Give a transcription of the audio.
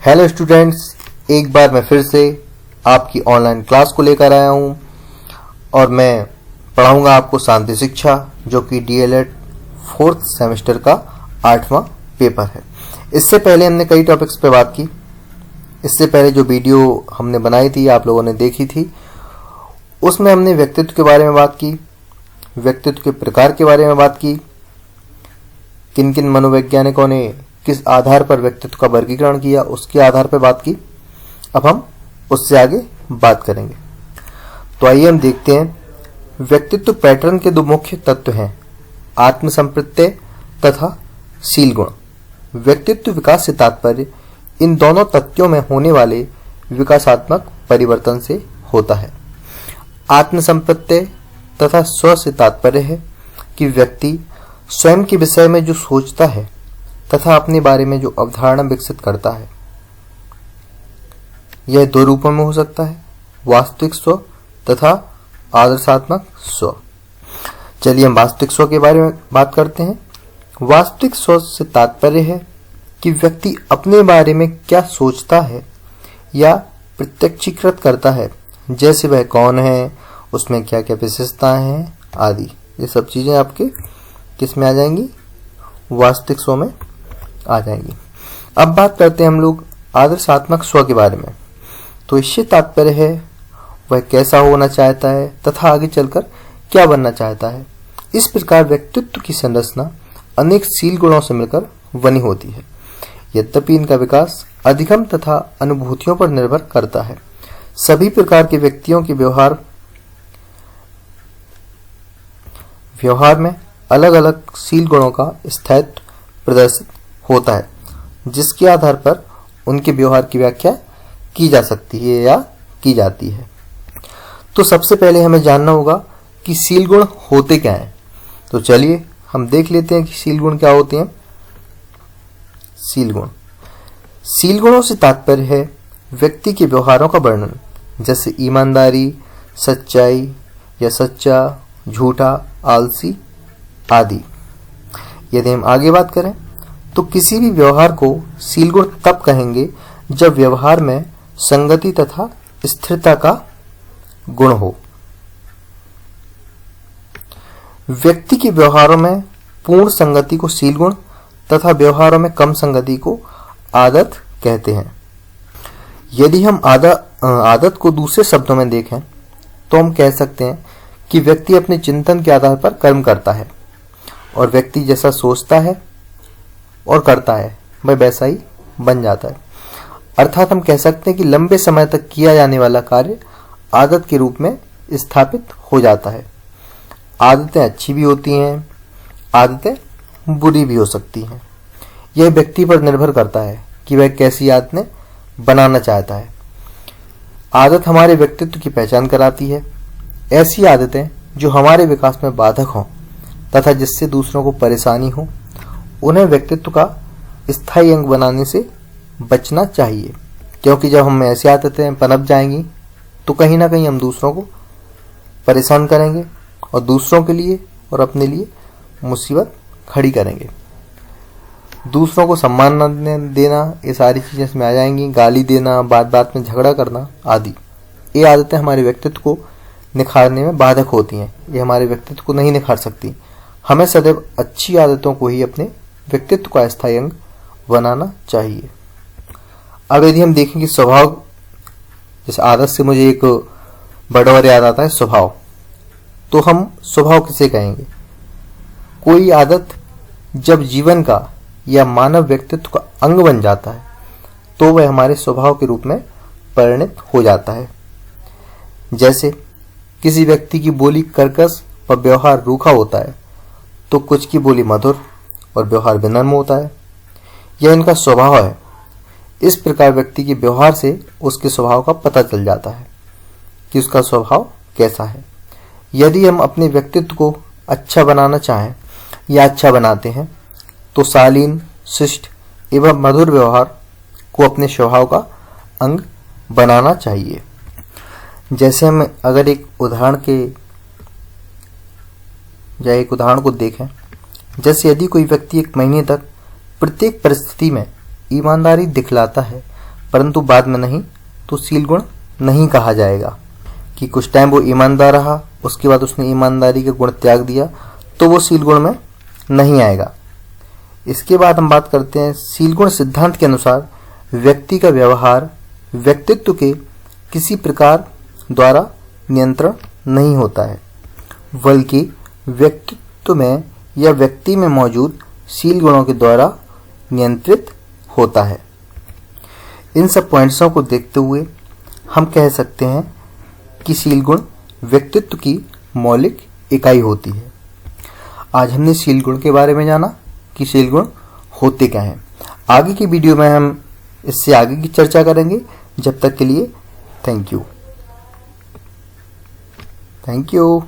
Hello students, एक बार मैं फिर से आपकी ऑनलाइन क्लास को लेकर आया हूं और मैं पढ़ाऊंगा आपको शांति शिक्षा, जो कि डीएलएड 4th सेमेस्टर का 8वां पेपर है। इससे पहले हमने कई टॉपिक्स पे बात की। इससे पहले जो वीडियो हमने बनाई थी, आप लोगों ने देखी थी, उसमें हमने व्यक्तित्व के बारे में बात की, व्यक्तित्व के प्रकार के बारे में बात की, किन किन मनोवैज्ञानिकों ने किस आधार पर व्यक्तित्व का वर्गीकरण किया, उसके आधार पर बात की। अब हम उससे आगे बात करेंगे। तो आइए हम देखते हैं। व्यक्तित्व पैटर्न के दो मुख्य तत्व हैं, आत्मसंप्रत्यय तथा शील गुण। व्यक्तित्व विकास से तात्पर्य इन दोनों तत्वों में होने वाले विकासात्मक परिवर्तन से होता है। आत्मसंप्रत्यय तथा स्व से तात्पर्य है कि व्यक्ति स्वयं के विषय में जो सोचता है तथा अपने बारे में जो अवधारणा विकसित करता है। यह दो रूपों में हो सकता है, वास्तविक स्व तथा आदर्शात्मक स्व। चलिए हम वास्तविक स्व के बारे में बात करते हैं। वास्तविक स्व से तात्पर्य है कि व्यक्ति अपने बारे में क्या सोचता है या प्रत्यक्षीकृत करता है, जैसे वह कौन है, उसमें क्या क्या विशेषताएं हैं आदि। ये सब चीजें आपके किस में आ जाएंगी? वास्तविक स्व में आ जाएंगी। अब बात करते हैं हम लोग आदर्शात्मक स्व के बारे में। तो इससे तात्पर्य है वह कैसा होना चाहता है तथा आगे चलकर क्या बनना चाहता है। इस प्रकार व्यक्तित्व की संरचना अनेक शील गुणों से मिलकर बनी होती है। यद्यपि इनका विकास अधिगम तथा अनुभूतियों पर निर्भर करता है। सभी प्रकार के व्यक्तियों के व्यवहार में अलग अलग शील गुणों का स्थायित्व प्रदर्शित होता है, जिसके आधार पर उनके व्यवहार की व्याख्या की जा सकती है या की जाती है। तो सबसे पहले हमें जानना होगा कि शील गुण होते क्या हैं। तो चलिए हम देख लेते हैं कि शील गुण क्या होते हैं। शील गुणों से तात्पर्य है व्यक्ति के व्यवहारों का वर्णन, जैसे ईमानदारी, सच्चाई या सच्चा, झूठा, आलसी आदि। यदि हम आगे बात करें तो किसी भी व्यवहार को शील गुण तब कहेंगे जब व्यवहार में संगति तथा स्थिरता का गुण हो। व्यक्ति के व्यवहारों में पूर्ण संगति को शील गुण तथा व्यवहारों में कम संगति को आदत कहते हैं। यदि हम आदत को दूसरे शब्दों में देखें तो हम कह सकते हैं कि व्यक्ति अपने चिंतन के आधार पर कर्म करता है और व्यक्ति जैसा सोचता है और करता है वह वैसा ही बन जाता है। अर्थात हम कह सकते हैं कि लंबे समय तक किया जाने वाला कार्य आदत के रूप में स्थापित हो जाता है। आदतें अच्छी भी होती हैं, आदतें बुरी भी हो सकती हैं। यह व्यक्ति पर निर्भर करता है कि वह कैसी आदतें बनाना चाहता है। आदत हमारे व्यक्तित्व की पहचान कराती है। ऐसी आदतें जो हमारे विकास में बाधक हों तथा जिससे दूसरों को परेशानी हो, उन्हें व्यक्तित्व का स्थायी अंग बनाने से बचना चाहिए, क्योंकि जब हम ऐसी आदतें पनप जाएंगी तो कहीं ना कहीं हम दूसरों को परेशान करेंगे और दूसरों के लिए और अपने लिए मुसीबत खड़ी करेंगे। दूसरों को सम्मान न देना, ये सारी चीजें इसमें आ जाएंगी। गाली देना, बात बात में झगड़ा करना आदि, ये आदतें हमारे व्यक्तित्व को निखारने में बाधक होती हैं। ये हमारे व्यक्तित्व को नहीं निखार सकती। हमें सदैव अच्छी आदतों को ही अपने व्यक्तित्व का स्थायी अंग बनाना चाहिए। अब यदि हम देखें कि स्वभाव, जैसे आदत से मुझे एक वर्ड और याद आता है, स्वभाव। तो हम स्वभाव किसे कहेंगे? कोई आदत जब जीवन का या मानव व्यक्तित्व का अंग बन जाता है तो वह हमारे स्वभाव के रूप में परिणत हो जाता है। जैसे किसी व्यक्ति की बोली कर्कश और व्यवहार रूखा होता है तो कुछ की बोली मधुर और व्यवहार विनम्र होता है। यह इनका स्वभाव है। इस प्रकार व्यक्ति के व्यवहार से उसके स्वभाव का पता चल जाता है कि उसका स्वभाव कैसा है। यदि हम अपने व्यक्तित्व को अच्छा बनाना चाहें या अच्छा बनाते हैं तो शालीन, शिष्ट एवं मधुर व्यवहार को अपने स्वभाव का अंग बनाना चाहिए। जैसे हम अगर एक उदाहरण को देखें, जैसे यदि कोई व्यक्ति एक महीने तक प्रत्येक परिस्थिति में ईमानदारी दिखलाता है परंतु बाद में नहीं, तो शील गुण नहीं कहा जाएगा। कि कुछ टाइम वो ईमानदार रहा, उसके बाद उसने ईमानदारी का गुण त्याग दिया, तो वो शील गुण में नहीं आएगा। इसके बाद हम बात करते हैं शील गुण सिद्धांत के अनुसार व्यक्ति का व्यवहार व्यक्तित्व के किसी प्रकार द्वारा नियंत्रण नहीं होता है, बल्कि व्यक्तित्व में या व्यक्ति में मौजूद शील गुणों के द्वारा नियंत्रित होता है। इन सब पॉइंट्सों को देखते हुए हम कह सकते हैं कि शील गुण व्यक्तित्व की मौलिक इकाई होती है। आज हमने शील गुण के बारे में जाना कि शील गुण होते क्या हैं। आगे की वीडियो में हम इससे आगे की चर्चा करेंगे। जब तक के लिए थैंक यू।